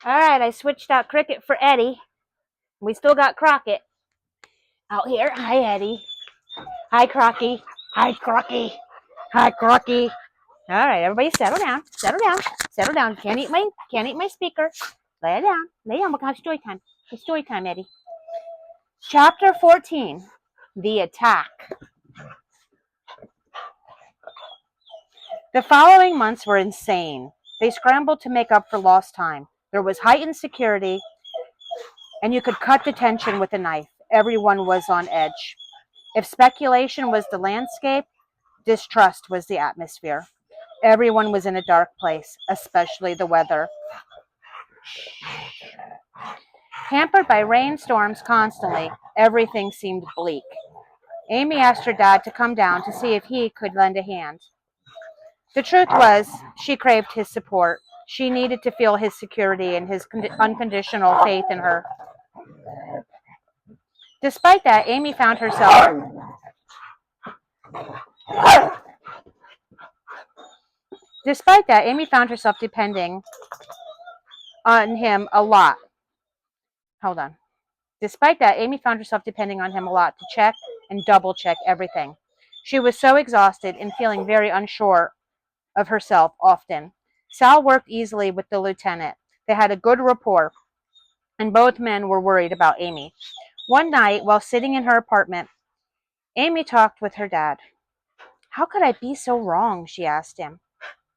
All right, I switched out Cricket for Eddie. We still got Crockett out here. Hi, Eddie. Hi, Crocky. Hi, Crocky. Hi, Crocky. All right, everybody, settle down. Settle down. Settle down. Can't eat my speaker. Lay it down. Lay down. We're gonna have story time. It's story time, Eddie. Chapter 14: The Attack. The following months were insane. They scrambled to make up for lost time. There was heightened security, and you could cut the tension with a knife. Everyone was on edge. If speculation was the landscape, distrust was the atmosphere. Everyone was in a dark place, especially the weather. Hampered by rainstorms constantly, everything seemed bleak. Amy asked her dad to come down to see if he could lend a hand. The truth was, she craved his support. She needed to feel his security and his unconditional faith in her. Despite that, Amy found herself depending on him a lot. Hold on. Despite that, Amy found herself depending on him a lot to check and double check everything. She was so exhausted and feeling very unsure of herself often. Sal worked easily with the lieutenant. They had a good rapport, and both men were worried about Amy. One night, while sitting in her apartment, Amy talked with her dad. "How could I be so wrong?" she asked him.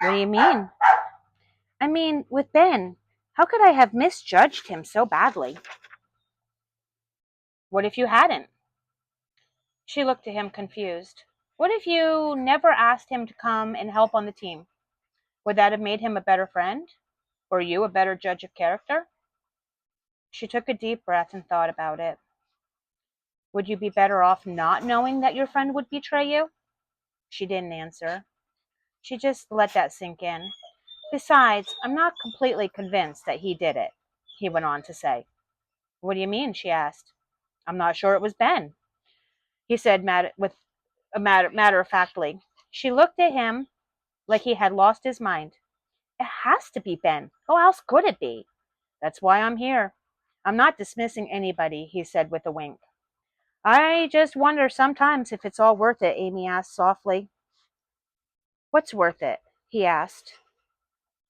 "What do you mean?" "I mean, with Ben. How could I have misjudged him so badly?" "What if you hadn't?" She looked at him confused. "What if you never asked him to come and help on the team? Would that have made him a better friend? Or you a better judge of character?" She took a deep breath and thought about it. "Would you be better off not knowing that your friend would betray you?" She didn't answer. She just let that sink in. "Besides, I'm not completely convinced that he did it," he went on to say. "What do you mean?" she asked. "I'm not sure it was Ben," he said matter-of-factly. She looked at him like he had lost his mind. "It has to be Ben. Who else could it be? That's why I'm here. I'm not dismissing anybody," he said with a wink. "I just wonder sometimes if it's all worth it," Amy asked softly. "What's worth it?" he asked.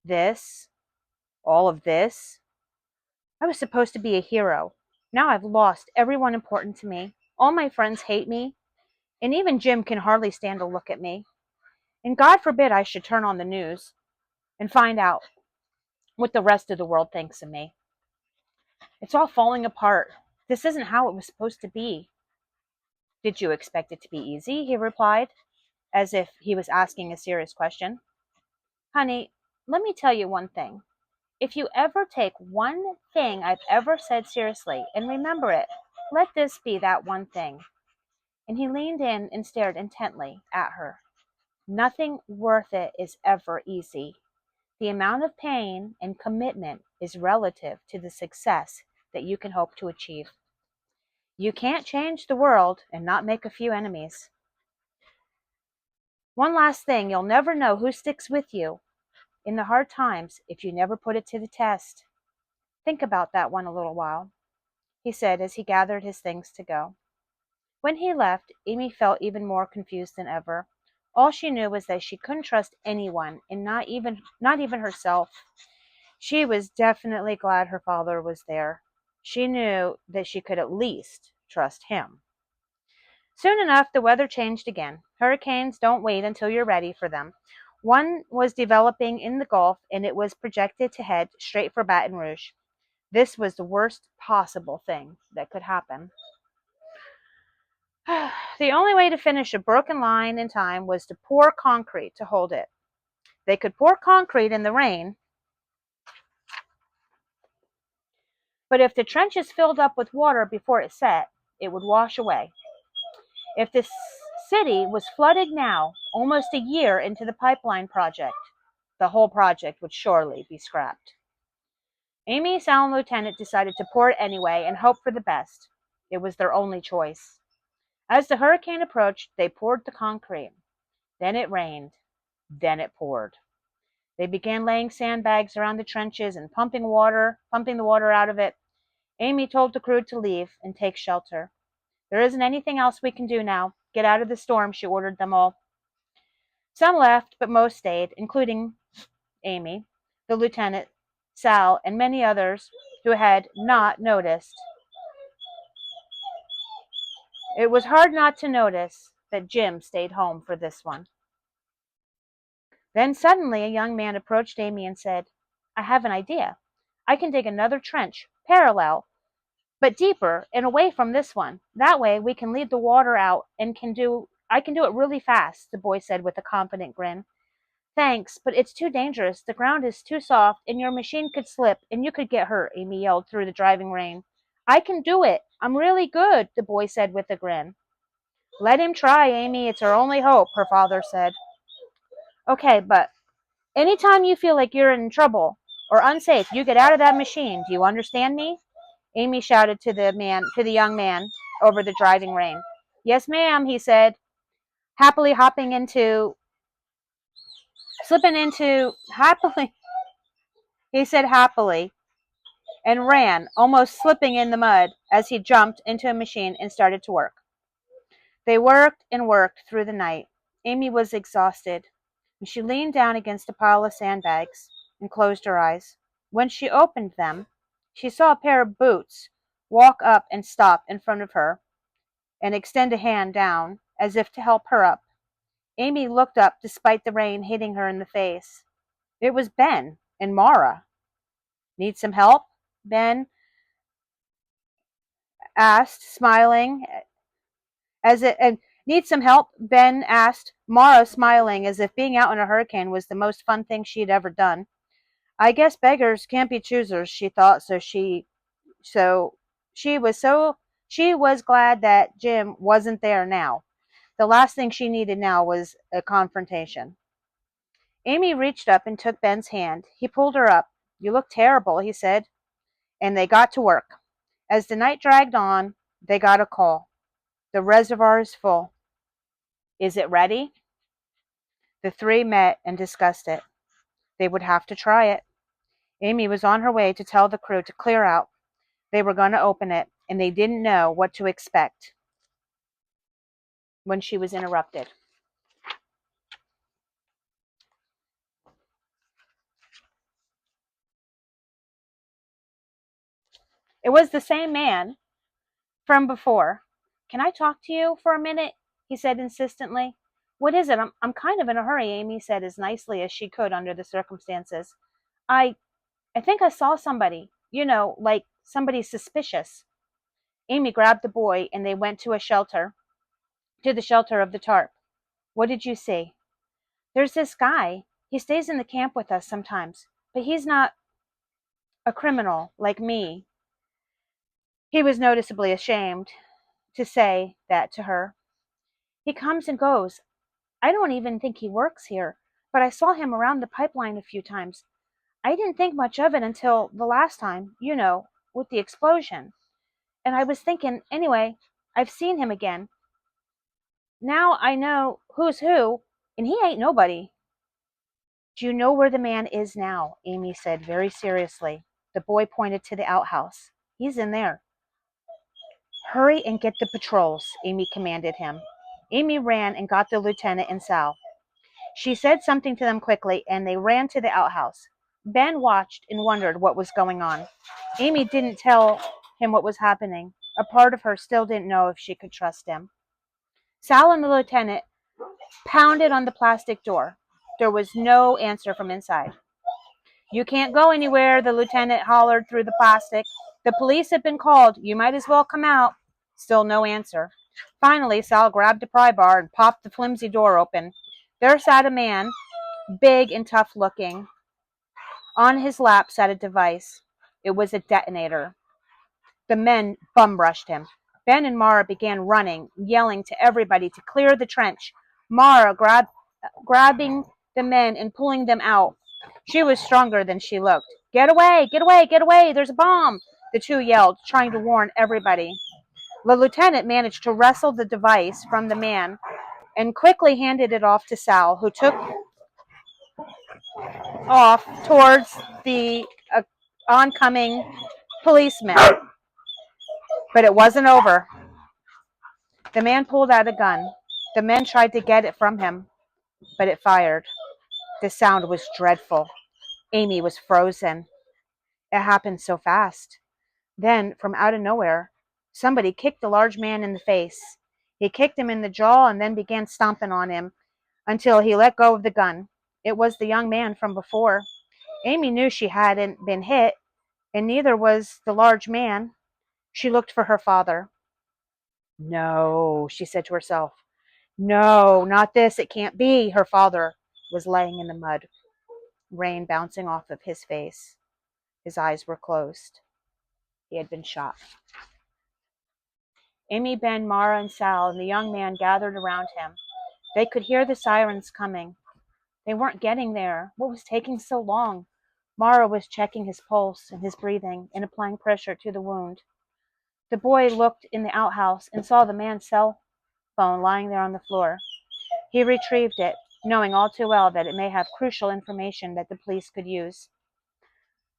"This? All of this? I was supposed to be a hero. Now I've lost everyone important to me. All my friends hate me, and even Jim can hardly stand to look at me. And God forbid I should turn on the news and find out what the rest of the world thinks of me. It's all falling apart. This isn't how it was supposed to be." "Did you expect it to be easy?" he replied, as if he was asking a serious question. "Honey, let me tell you one thing. If you ever take one thing I've ever said seriously and remember it, let this be that one thing." And he leaned in and stared intently at her. "Nothing worth it is ever easy. The amount of pain and commitment is relative to the success that you can hope to achieve. You can't change the world and not make a few enemies. One last thing, you'll never know who sticks with you in the hard times if you never put it to the test. Think about that one a little while," he said as he gathered his things to go. When he left, Amy felt even more confused than ever. All she knew was that she couldn't trust anyone, and not even herself. She was definitely glad her father was there. She knew that she could at least trust him. Soon enough, the weather changed again. Hurricanes don't wait until you're ready for them. One was developing in the Gulf, and it was projected to head straight for Baton Rouge. This was the worst possible thing that could happen. The only way to finish a broken line in time was to pour concrete to hold it. They could pour concrete in the rain, but if the trenches filled up with water before it set, it would wash away. If the city was flooded now, almost a year into the pipeline project, the whole project would surely be scrapped. Amy, Sal, and Lieutenant decided to pour it anyway and hope for the best. It was their only choice. As the hurricane approached, they poured the concrete. Then it rained. Then it poured. They began laying sandbags around the trenches and pumping the water out of it. Amy told the crew to leave and take shelter. There isn't anything else we can do now. Get out of the storm, she ordered them all. Some left, but most stayed, including Amy, the lieutenant, Sal, and many others who had not noticed. It was hard not to notice that Jim stayed home for this one. Then suddenly a young man approached Amy and said, I have an idea. I can dig another trench, parallel, but deeper and away from this one. That way we can lead the water out and I can do it really fast, the boy said with a confident grin. Thanks, but it's too dangerous. The ground is too soft and your machine could slip and you could get hurt, Amy yelled through the driving rain. I can do it. I'm really good, the boy said with a grin. Let him try, Amy. It's our only hope, her father said. Okay, but anytime you feel like you're in trouble or unsafe, you get out of that machine. Do you understand me? Amy shouted to the young man over the driving rain. Yes, ma'am, he said, happily, and ran, almost slipping in the mud as he jumped into a machine and started to work. They worked and worked through the night. Amy was exhausted, and she leaned down against a pile of sandbags and closed her eyes. When she opened them, she saw a pair of boots walk up and stop in front of her and extend a hand down as if to help her up. Amy looked up despite the rain hitting her in the face. It was Ben and Mara. Need some help? Ben asked, smiling need some help? Ben asked, Mara smiling as if being out in a hurricane was the most fun thing she'd ever done. I guess beggars can't be choosers, she thought, so she was glad that Jim wasn't there now. The last thing she needed now was a confrontation. Amy reached up and took Ben's hand. He pulled her up. You look terrible, he said, and they got to work. As the night dragged on, they got a call. The reservoir is full. Is it ready? The three met and discussed it. They would have to try it. Amy was on her way to tell the crew to clear out. They were going to open it, and they didn't know what to expect when she was interrupted. It was the same man from before. Can I talk to you for a minute? He said insistently. What is it? I'm kind of in a hurry, Amy said as nicely as she could under the circumstances. I think I saw somebody, like somebody suspicious. Amy grabbed the boy and they went to the shelter of the tarp. What did you see? There's this guy. He stays in the camp with us sometimes, but he's not a criminal like me. He was noticeably ashamed to say that to her. He comes and goes. I don't even think he works here, but I saw him around the pipeline a few times. I didn't think much of it until the last time, with the explosion. And I was thinking, anyway, I've seen him again. Now I know who's who, and he ain't nobody. Do you know where the man is now? Amy said very seriously. The boy pointed to the outhouse. He's in there. Hurry and get the patrols, Amy commanded him. Amy ran and got the lieutenant and Sal. She said something to them quickly, and they ran to the outhouse. Ben watched and wondered what was going on. Amy didn't tell him what was happening. A part of her still didn't know if she could trust him. Sal and the lieutenant pounded on the plastic door. There was no answer from inside. You can't go anywhere, the lieutenant hollered through the plastic. The police have been called. You might as well come out. Still no answer. Finally, Sal grabbed a pry bar and popped the flimsy door open. There sat a man, big and tough looking. On his lap sat a device. It was a detonator. The men bum-rushed him. Ben and Mara began running, yelling to everybody to clear the trench. Mara grabbing the men and pulling them out. She was stronger than she looked. Get away, get away, get away, there's a bomb, the two yelled, trying to warn everybody. The lieutenant managed to wrestle the device from the man and quickly handed it off to Sal, who took off towards the oncoming policeman. But it wasn't over. The man pulled out a gun. The men tried to get it from him, but it fired. The sound was dreadful. Amy was frozen. It happened so fast. Then, from out of nowhere, somebody kicked the large man in the face. He kicked him in the jaw and then began stomping on him until he let go of the gun. It was the young man from before. Amy knew she hadn't been hit, and neither was the large man. She looked for her father. No, she said to herself. No, not this. It can't be. Her father was laying in the mud, rain bouncing off of his face. His eyes were closed. He had been shot. Amy, Ben, Mara, and Sal and the young man gathered around him. They could hear the sirens coming. They weren't getting there. What was taking so long? Mara was checking his pulse and his breathing and applying pressure to the wound. The boy looked in the outhouse and saw the man's cell phone lying there on the floor. He retrieved it, knowing all too well that it may have crucial information that the police could use.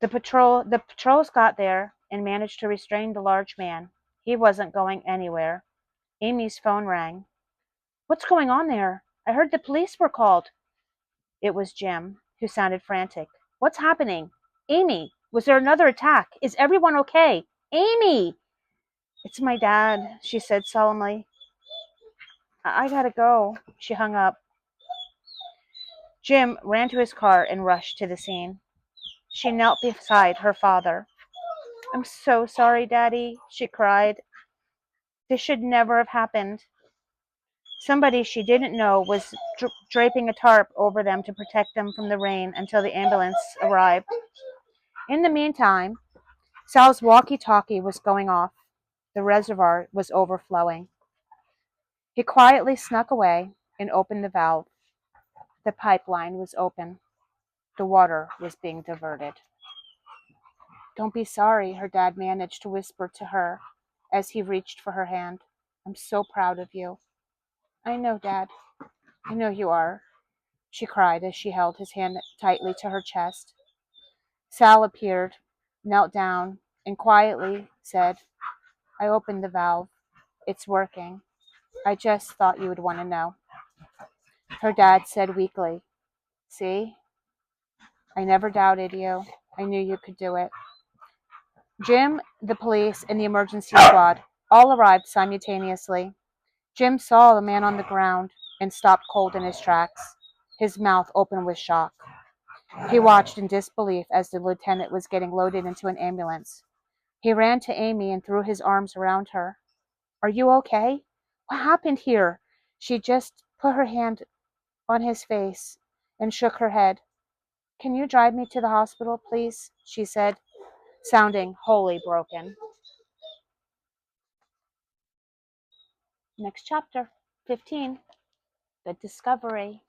The patrols got there and managed to restrain the large man. He wasn't going anywhere. Amy's phone rang. What's going on there? I heard the police were called. It was Jim, who sounded frantic. What's happening? Amy, was there another attack? Is everyone okay? Amy! It's my dad, she said solemnly. I gotta go. She hung up. Jim ran to his car and rushed to the scene. She knelt beside her father. I'm so sorry, Daddy, she cried. This should never have happened. Somebody she didn't know was draping a tarp over them to protect them from the rain until the ambulance arrived. In the meantime, Sal's walkie-talkie was going off. The reservoir was overflowing. He quietly snuck away and opened the valve. The pipeline was open. The water was being diverted. Don't be sorry, her dad managed to whisper to her as he reached for her hand. I'm so proud of you. I know, Dad. I know you are, she cried as she held his hand tightly to her chest. Sal appeared, knelt down, and quietly said, I opened the valve. It's working. I just thought you would want to know. Her dad said weakly, See? I never doubted you. I knew you could do it. Jim, the police, and the emergency squad all arrived simultaneously. Jim saw the man on the ground and stopped cold in his tracks, his mouth open with shock. He watched in disbelief as the lieutenant was getting loaded into an ambulance. He ran to Amy and threw his arms around her. Are you okay? What happened here? She just put her hand on his face and shook her head. Can you drive me to the hospital, please? She said, sounding wholly broken. Next chapter, 15, The Discovery.